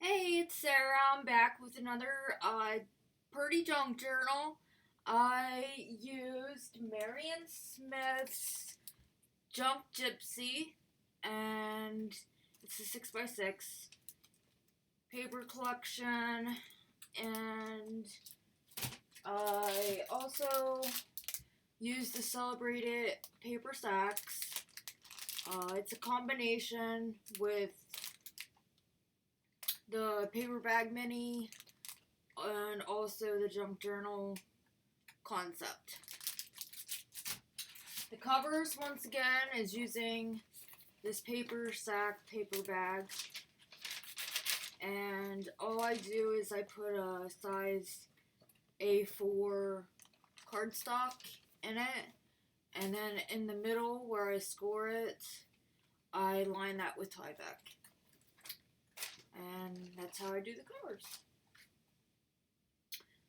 Hey, it's Sarah. I'm back with another Perty junk journal. I used Marion Smith's Junque Gypsy, and it's a 6x6 paper collection, and I also used the celebrated paper sacks. It's a combination with the Paperbag mini and also the junk journal concept. The covers, once again, is using this paper sack paper bag, and all I do is I put a size A4 cardstock in it, and then in the middle where I score it, I line that with Tyvek. And that's how I do the covers.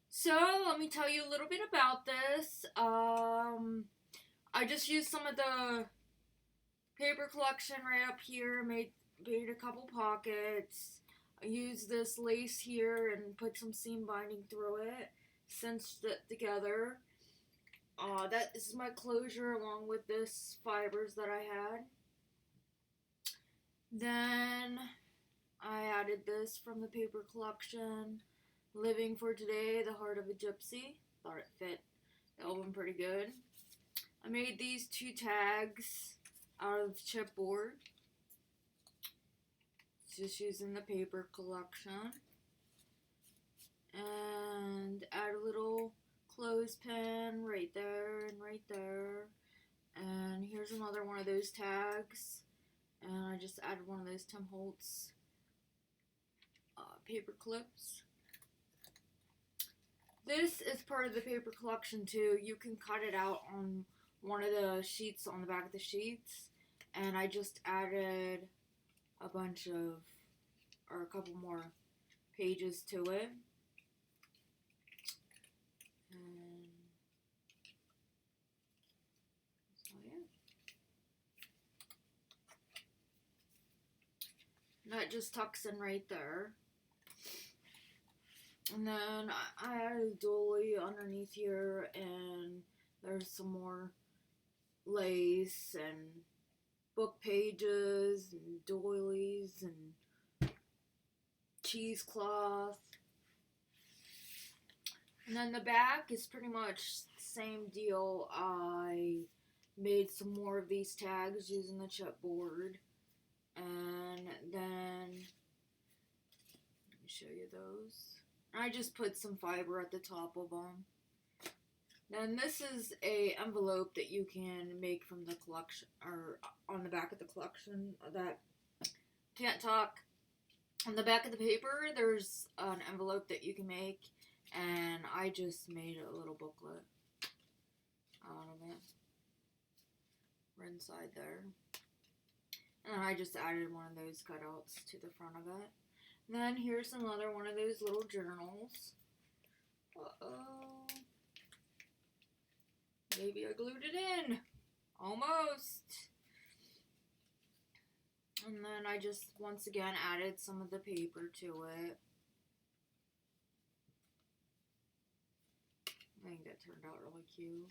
So, let me tell you a little bit about this. I just used some of the paper collection right up here, made a couple pockets. I used this lace here and put some seam binding through it, cinched it together. That is my closure along with this fibers that I had. Then I added this from the paper collection, Living for Today, The Heart of a Gypsy. Thought it fit the album pretty good. I made these two tags out of chipboard, just using the paper collection. And add a little clothespin right there and right there. And here's another one of those tags. And I just added one of those Tim Holtz paper clips. This is part of the paper collection too. You can cut it out on one of the sheets on the back of the sheets, and I just added a couple more pages to it. And so yeah. That just tucks in right there. And then I added a dolly underneath here, and there's some more lace and book pages and doilies and cheesecloth. And then the back is pretty much the same deal. I made some more of these tags using the chipboard. And then, let me show you those. I just put some fiber at the top of them. Then this is a envelope that you can make from the collection, or on the back of the collection that can't talk. On the back of the paper, there's an envelope that you can make, and I just made a little booklet out of it. Right inside there. And I just added one of those cutouts to the front of it. And then here's another one of those little journals. Uh-oh. Maybe I glued it in. Almost. And then I just, once again, added some of the paper to it. I think that turned out really cute.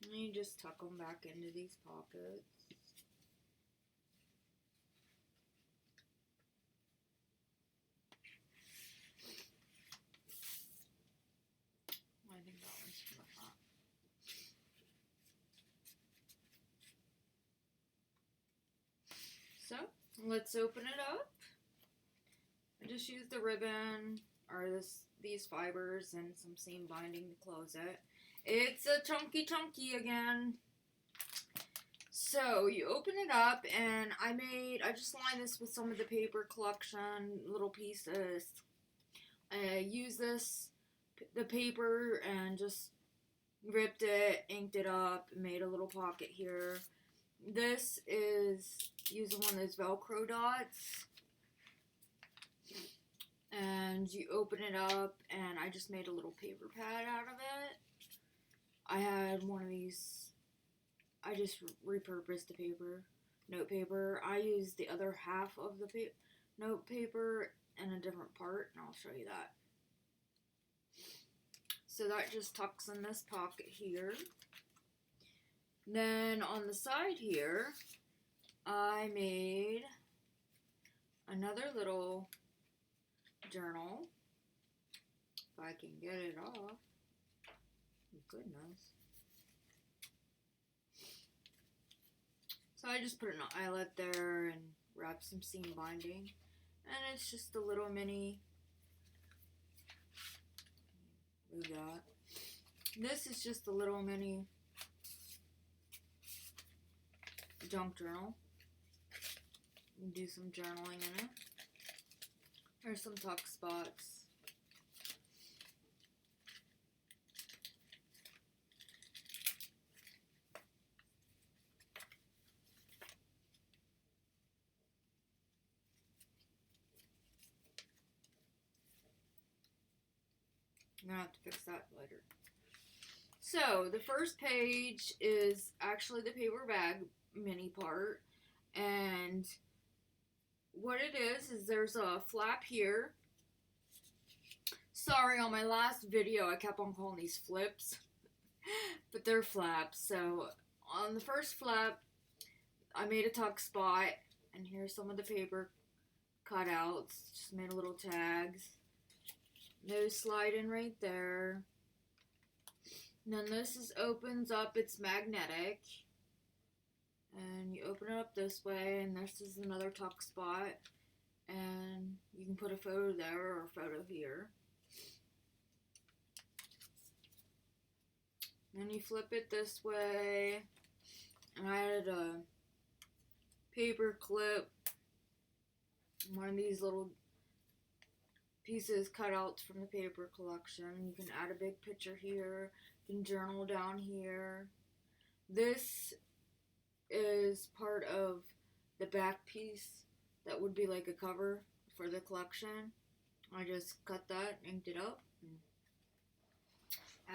And you just tuck them back into these pockets. I think that one's from the front. So, let's open it up. I just used the ribbon, or these fibers, and some seam binding to close it. It's a chunky again. So, you open it up, and I just lined this with some of the paper collection, little pieces. I used the paper, and just ripped it, inked it up, made a little pocket here. This is using one of those Velcro dots. And you open it up, and I just made a little paper pad out of it. I had one of these, I just repurposed the paper. note paper. I used the other half of the note paper in a different part, and I'll show you that. So that just tucks in this pocket here. Then on the side here, I made another little journal. If I can get it off. Goodness. So I just put an eyelet there and wrap some seam binding. And it's just a little mini. Move that. This is just a little mini junk journal. Do some journaling in it. There's some tuck spots. I'm gonna have to fix that later. So the first page is actually the paper bag mini part, and what it is there's a flap here. Sorry, on my last video I kept on calling these flips, but they're flaps. So on the first flap I made a tuck spot, and here's some of the paper cutouts. Just made a little tags. Those slide in right there. And then this opens up, it's magnetic. And you open it up this way, and this is another tuck spot. And you can put a photo there or a photo here. Then you flip it this way. And I added a paper clip. One of these little pieces cutouts from the paper collection. You can add a big picture here. You can journal down here. This is part of the back piece that would be like a cover for the collection. I just cut that, inked it up, and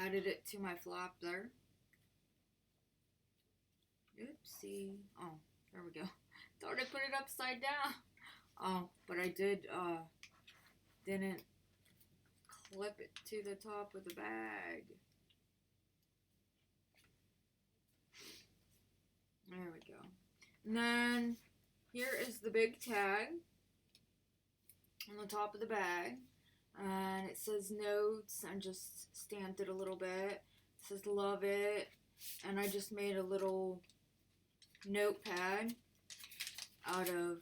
added it to my flap there. Oopsie. Oh, there we go. Thought I put it upside down. Oh, but I didn't clip it to the top of the bag. There we go. And then here is the big tag on the top of the bag. And it says notes. I just stamped it a little bit. It says love it. And I just made a little notepad out of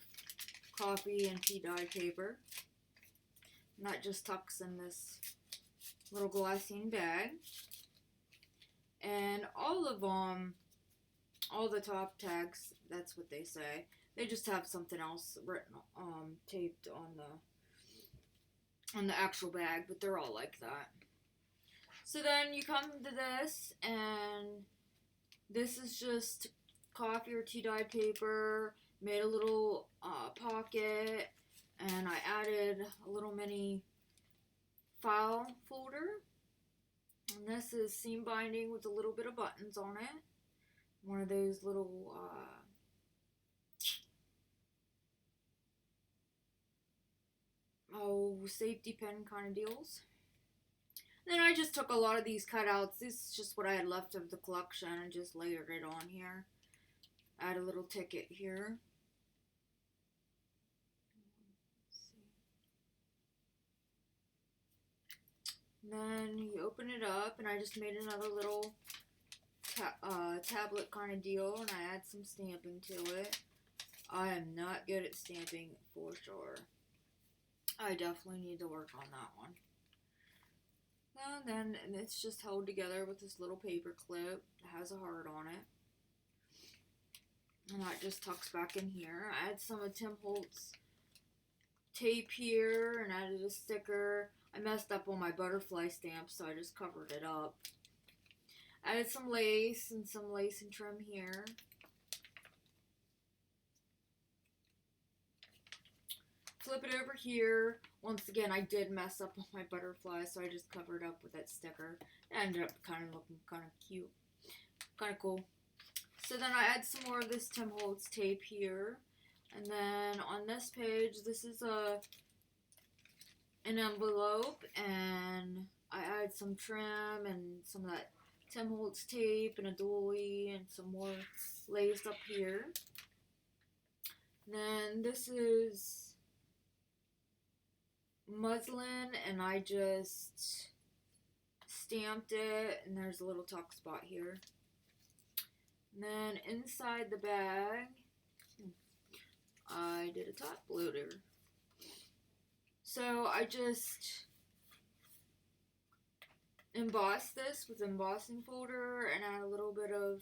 coffee and tea dye paper. And that just tucks in this little glassine bag. And all of them, all the top tags, that's what they say. They just have something else written, taped on the actual bag, but they're all like that. So then you come to this, and this is just coffee or tea dye paper. Made a little pocket, and I added a little mini file folder. And this is seam binding with a little bit of buttons on it. One of those little safety pin kind of deals. Then I just took a lot of these cutouts. This is just what I had left of the collection and just layered it on here. Add a little ticket here. Then you open it up, and I just made another little tablet kind of deal, and I add some stamping to it. I am not good at stamping for sure. I definitely need to work on that one. And then it's just held together with this little paper clip that has a heart on it. And that just tucks back in here. I add some of Tim Holtz tape here and added a sticker. I messed up on my butterfly stamp, so I just covered it up. Added some lace and trim here. Flip it over here. Once again, I did mess up on my butterfly, so I just covered up with that sticker. It ended up kind of looking kind of cute. Kind of cool. So then I add some more of this Tim Holtz tape here. And then on this page, this is an envelope, and I add some trim and some of that Tim Holtz tape and a dolly and some more lace up here. And then this is muslin, and I just stamped it, and there's a little tuck spot here. And then inside the bag, I did a top loader. So I just embossed this with an embossing folder and add a little bit of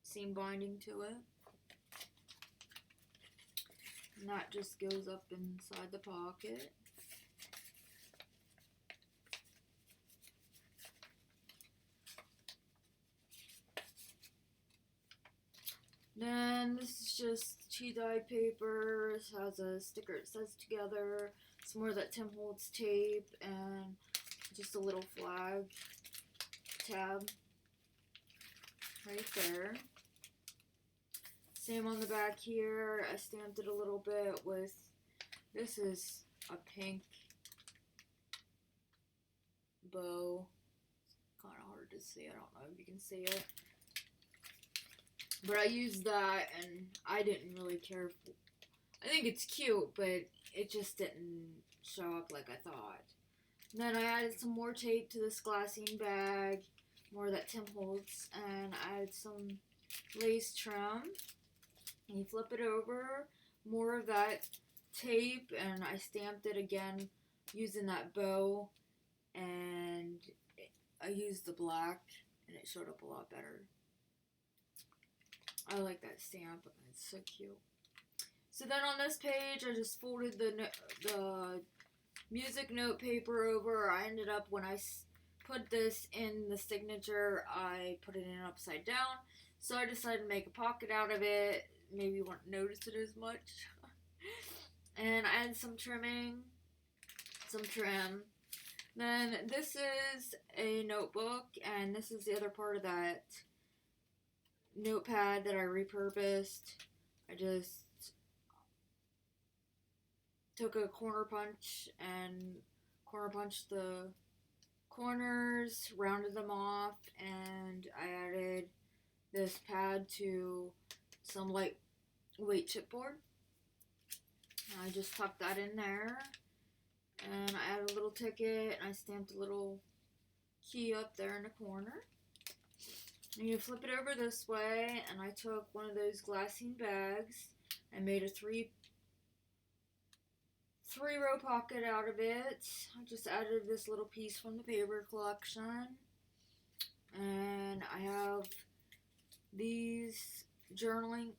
seam binding to it. And that just goes up inside the pocket. Then this is just tea-dyed paper. It has a sticker that says together. Some more of that Tim Holtz tape and just a little flag tab right there. Same on the back here. I stamped it a little bit with, this is a pink bow. It's kind of hard to see. I don't know if you can see it. But I used that, and I didn't really care. I think it's cute, but it just didn't show up like I thought. And then I added some more tape to this glassine bag, more of that Tim Holtz, and I added some lace trim. And you flip it over, more of that tape, and I stamped it again using that bow, and I used the black, and it showed up a lot better. I like that stamp. It's so cute. So then on this page, I just folded the music note paper over. I ended up, when I put this in the signature, I put it in upside down. So I decided to make a pocket out of it. Maybe you won't notice it as much. And I added some trimming, some trim. Then this is a notebook, and this is the other part of that notepad that I repurposed. I just took a corner punch and corner punched the corners, rounded them off, and I added this pad to some lightweight chipboard. I just tucked that in there, and I added a little ticket, and I stamped a little key up there in the corner. And you flip it over this way, and I took one of those glassine bags and made a three-row pocket out of it. I just added this little piece from the paper collection. And I have these journaling,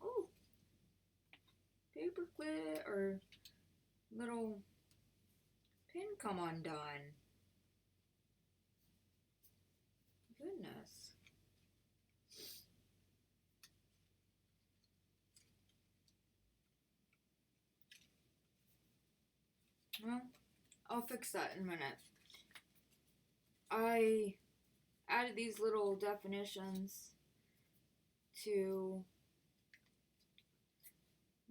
paper clip or little pin come undone. Goodness. Well, I'll fix that in a minute. I added these little definitions to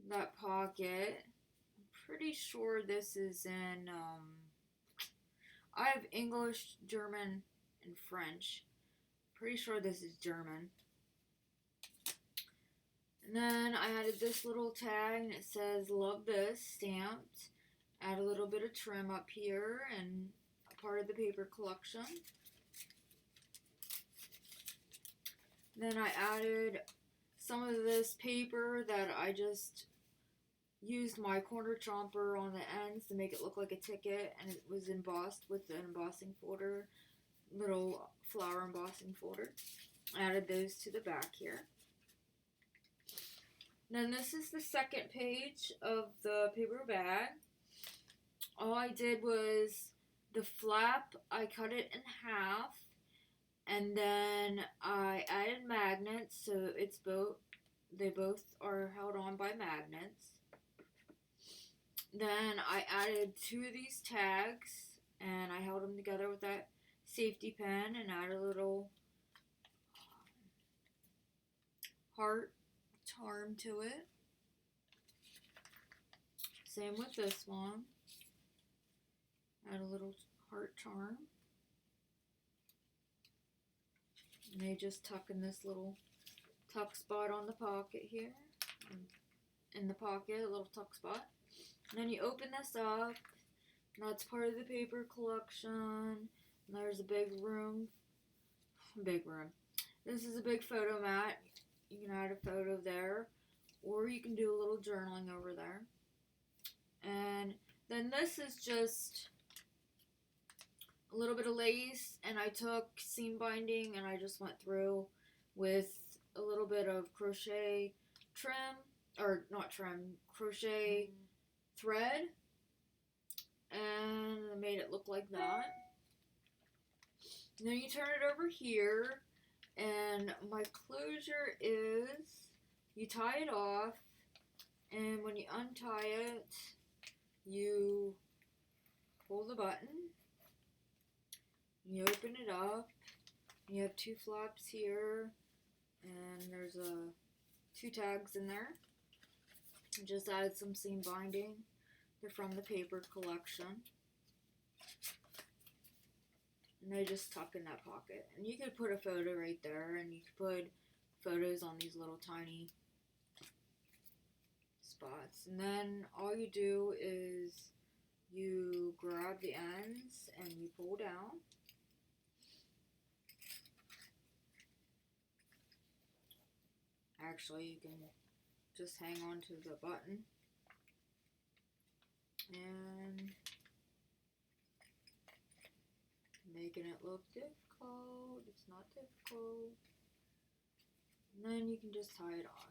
that pocket. I'm pretty sure this is in, I have English, German, and French. Pretty sure this is German. And then I added this little tag, and it says, "Love this," stamped. Add a little bit of trim up here, and a part of the paper collection. Then I added some of this paper that I just used my corner chomper on the ends to make it look like a ticket, and it was embossed with an embossing folder, little flower embossing folder. I added those to the back here. Then this is the second page of the paper bag. All I did was the flap, I cut it in half, and then I added magnets, so they both are held on by magnets. Then I added two of these tags, and I held them together with that safety pin, and added a little heart charm to it. Same with this one. Add a little heart charm. And they just tuck in this little tuck spot on the pocket here. In the pocket, a little tuck spot. And then you open this up. That's part of the paper collection. And there's a big room. Big room. This is a big photo mat. You can add a photo there. Or you can do a little journaling over there. And then this is just a little bit of lace. And I took seam binding and I just went through with a little bit of crochet trim. Or not trim. Crochet thread. And I made it look like that. And then you turn it over here. And my closure is you tie it off. And when you untie it, you pull the button. You open it up. You have two flaps here. And there's two tags in there. I just added some seam binding. They're from the paper collection. And they just tuck in that pocket. And you could put a photo right there. And you could put photos on these little tiny spots. And then all you do is you grab the ends and you pull down. Actually, you can just hang on to the button. And making it look difficult. It's not difficult. And then you can just tie it off.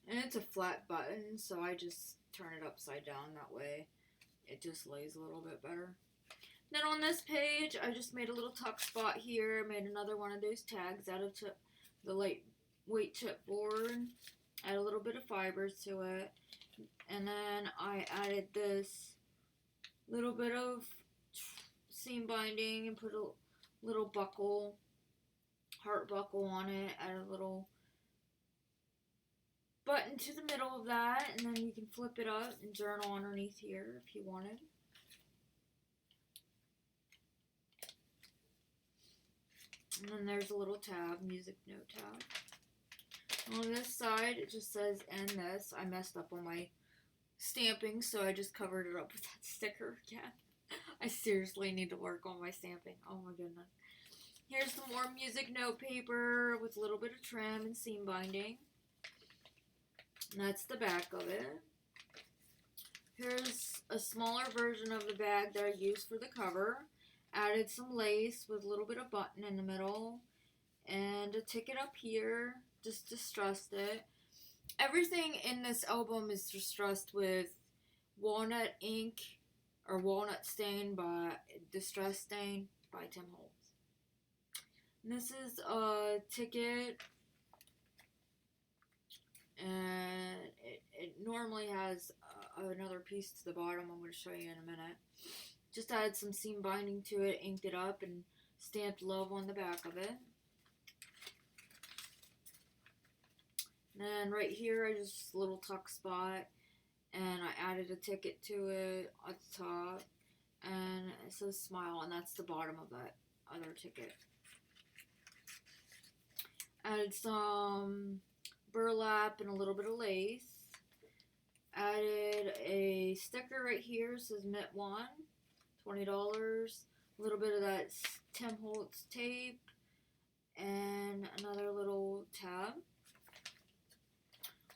And it's a flat button, so I just turn it upside down. That way it just lays a little bit better. Then on this page, I just made a little tuck spot here. I made another one of those tags out of the lightweight chipboard. Add a little bit of fibers to it. And then I added this little bit of seam binding and put a little buckle, heart buckle on it. Add a little button to the middle of that. And then you can flip it up and journal underneath here if you wanted. And then there's a little tab, music note tab. On this side, it just says end this. I messed up on my stamping, so I just covered it up with that sticker again. I seriously need to work on my stamping. Oh my goodness. Here's some more music note paper with a little bit of trim and seam binding. And that's the back of it. Here's a smaller version of the bag that I used for the cover. Added some lace with a little bit of button in the middle. And a ticket up here. Just distressed it. Everything in this album is distressed with walnut ink. Or walnut stain by Distress Stain by Tim Holtz. And this is a ticket. And it normally has another piece to the bottom. I'm going to show you in a minute. Just added some seam binding to it, inked it up, and stamped love on the back of it. And then right here, I just a little tuck spot, and I added a ticket to it at the top, and it says smile, and that's the bottom of that other ticket. Added some burlap and a little bit of lace. Added a sticker right here, it says Mint 1. $20, a little bit of that Tim Holtz tape, and another little tab.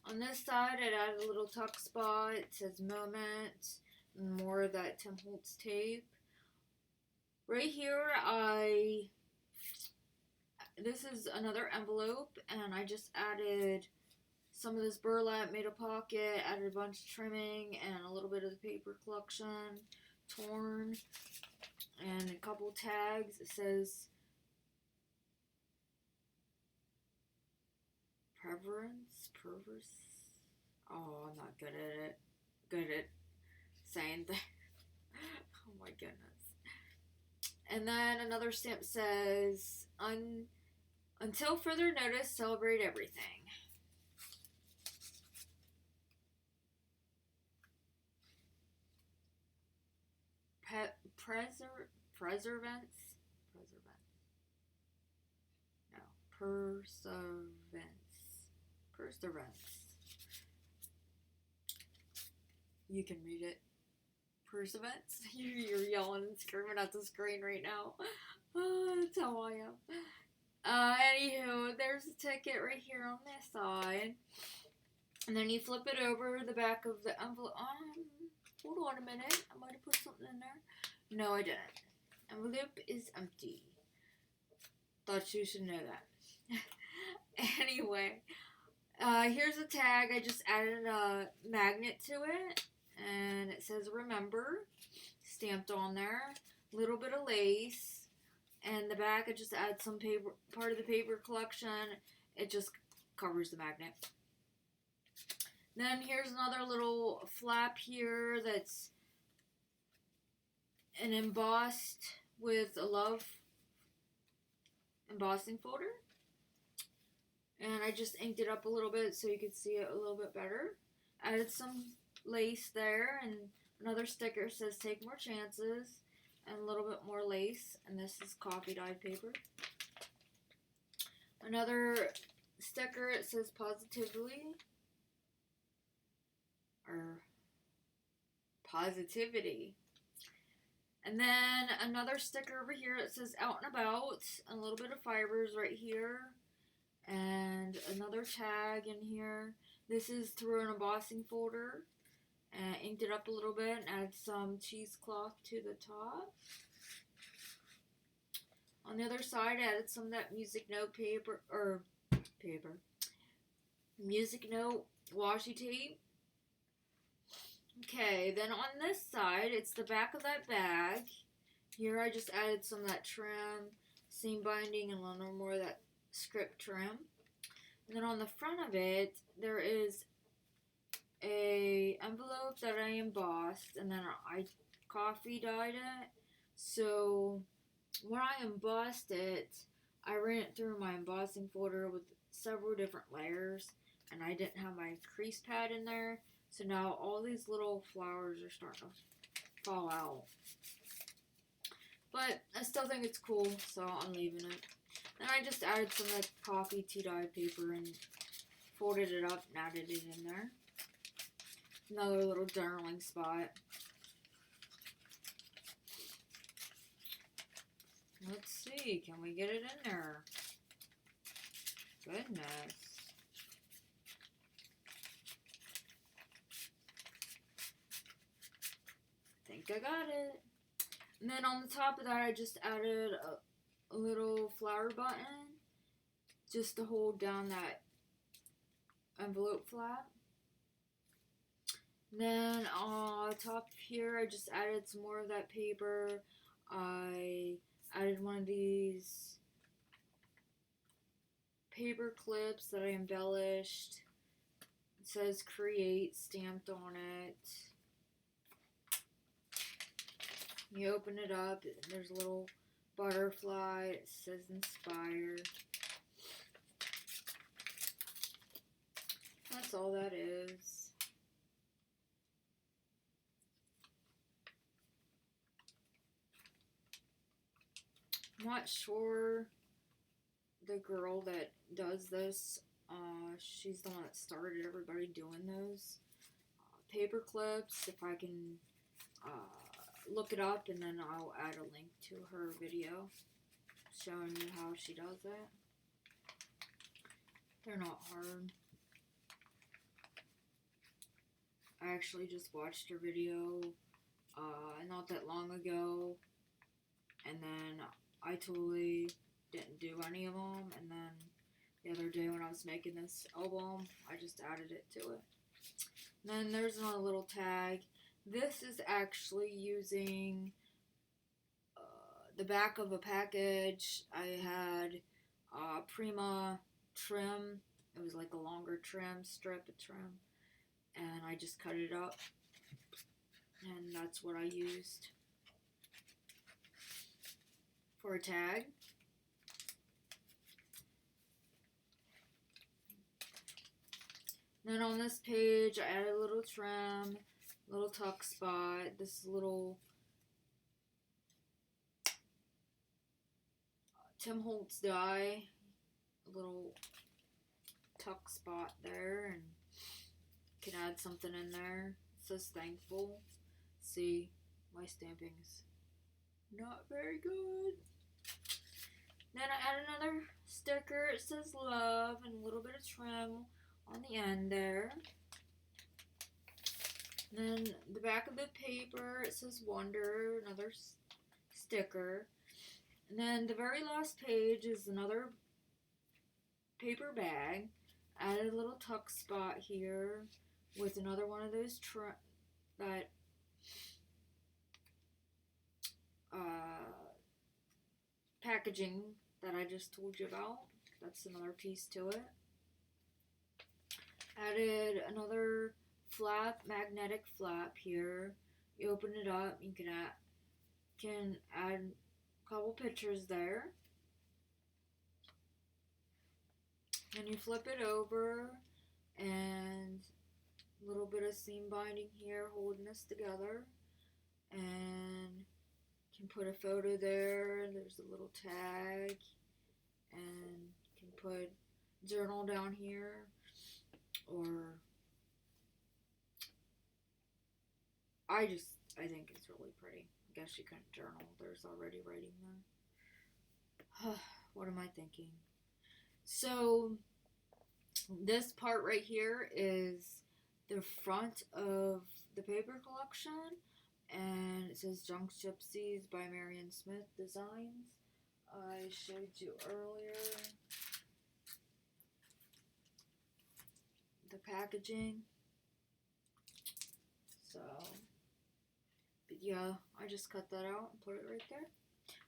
On this side, I added a little tuck spot. It says Moment, and more of that Tim Holtz tape. Right here, this is another envelope, and I just added some of this burlap, made a pocket, added a bunch of trimming, and a little bit of the paper collection. Torn, and a couple tags. It says Perverse. Oh, I'm not good at saying things. Oh my goodness. And then another stamp says, until further notice, celebrate everything. Preservance? No. Perseverance. You can read it. Perseverance. You're yelling and screaming at the screen right now. That's how I am. Anywho, there's a ticket right here on this side. And then you flip it over the back of the envelope. Hold on a minute. I might have put something in there. No, I didn't. Envelope is empty. Thought you should know that. Anyway, here's a tag. I just added a magnet to it. And it says remember. Stamped on there. Little bit of lace. And the back, I just add some paper, part of the paper collection. It just covers the magnet. Then here's another little flap here that's an embossed with a love embossing folder. And I just inked it up a little bit so you could see it a little bit better. Added some lace there, and another sticker says take more chances, and a little bit more lace, and this is coffee dyed paper. Another sticker, it says positively, or positivity. And then another sticker over here, it says out and about, and a little bit of fibers right here, and another tag in here. This is through an embossing folder. Inked it up a little bit and added some cheesecloth to the top. On the other side, I added some of that music note music note washi tape. Okay, then on this side, it's the back of that bag. Here I just added some of that trim, seam binding, and a little more of that script trim. And then on the front of it, there is a envelope that I embossed, and then I coffee dyed it. So when I embossed it, I ran it through my embossing folder with several different layers, and I didn't have my crease pad in there. So now all these little flowers are starting to fall out. But I still think it's cool, so I'm leaving it. Then I just added some of that coffee tea dye paper and folded it up and added it in there. Another little journaling spot. Let's see, can we get it in there? Goodness. I think I got it. And then on the top of that, I just added a little flower button just to hold down that envelope flap. And then on top here, I just added some more of that paper. I added one of these paper clips that I embellished. It says create stamped on it. You open it up, there's a little butterfly. It says inspire. That's all that is. I'm not sure the girl that does this, she's the one that started everybody doing those paper clips. If I can look it up, and then I'll add a link to her video showing you how she does it. They're not hard. I actually just watched her video not that long ago, and then I totally didn't do any of them, and then the other day when I was making this album, I just added it to it. And then there's another little tag. This is actually using the back of a package. I had Prima trim. It was like a longer trim, strip of trim, and I just cut it up, and that's what I used. for a tag. Then on this page, I added a little trim, little tuck spot, this little Tim Holtz die, a little tuck spot there, and can add something in there. It says thankful. See, my stamping's not very good. Then I add another sticker. It says love and a little bit of trim on the end there. Then the back of the paper, it says wonder, another sticker. And then the very last page is another paper bag. Added a little tuck spot here with another one of those packaging that I just told you about. That's another piece to it. Added another flap, magnetic flap here. You open it up, you can add a couple pictures there. And you flip it over, and a little bit of seam binding here holding this together. And you can put a photo there. There's a little tag, and you can put journal down here, or I think it's really pretty. I guess you couldn't journal. There's already writing there. What am I thinking? So this part right here is the front of the paper collection, and it says Junque Gypsies by Marion Smith Designs. I showed you earlier the packaging. So, but yeah, I just cut that out and put it right there.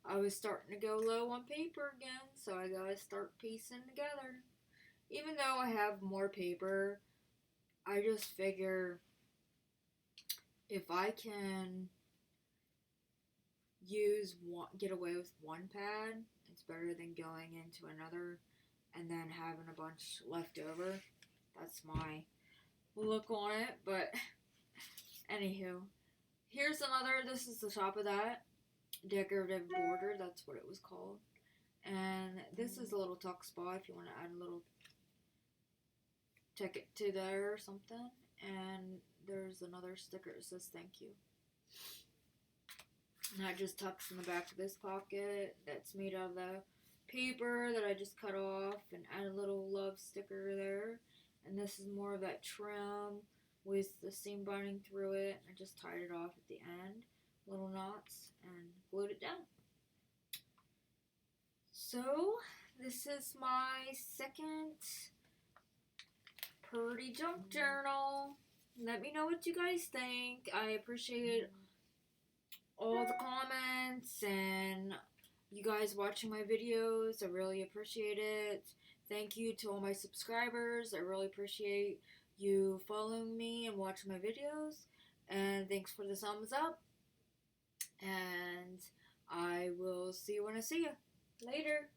I was starting to go low on paper again, so I gotta start piecing together. Even though I have more paper, I just figure if I can get away with one pad, it's better than going into another and then having a bunch left over. That's my look on it, but anywho, here's another. This is the top of that decorative border. That's what it was called. And this is a little tuck spot if you want to add a little ticket to there or something. And there's another sticker that says thank you. And that just tucks in the back of this pocket. That's made out of the paper that I just cut off, and add a little love sticker there. And this is more of that trim with the seam binding through it. I just tied it off at the end, little knots, and glued it down. So this is my second Perty junk journal. Let me know what you guys think. I appreciate all the comments and you guys watching my videos. I really appreciate it. Thank you to all my subscribers. I really appreciate you following me and watching my videos. And thanks for the thumbs up. And I will see you when I see you. Later.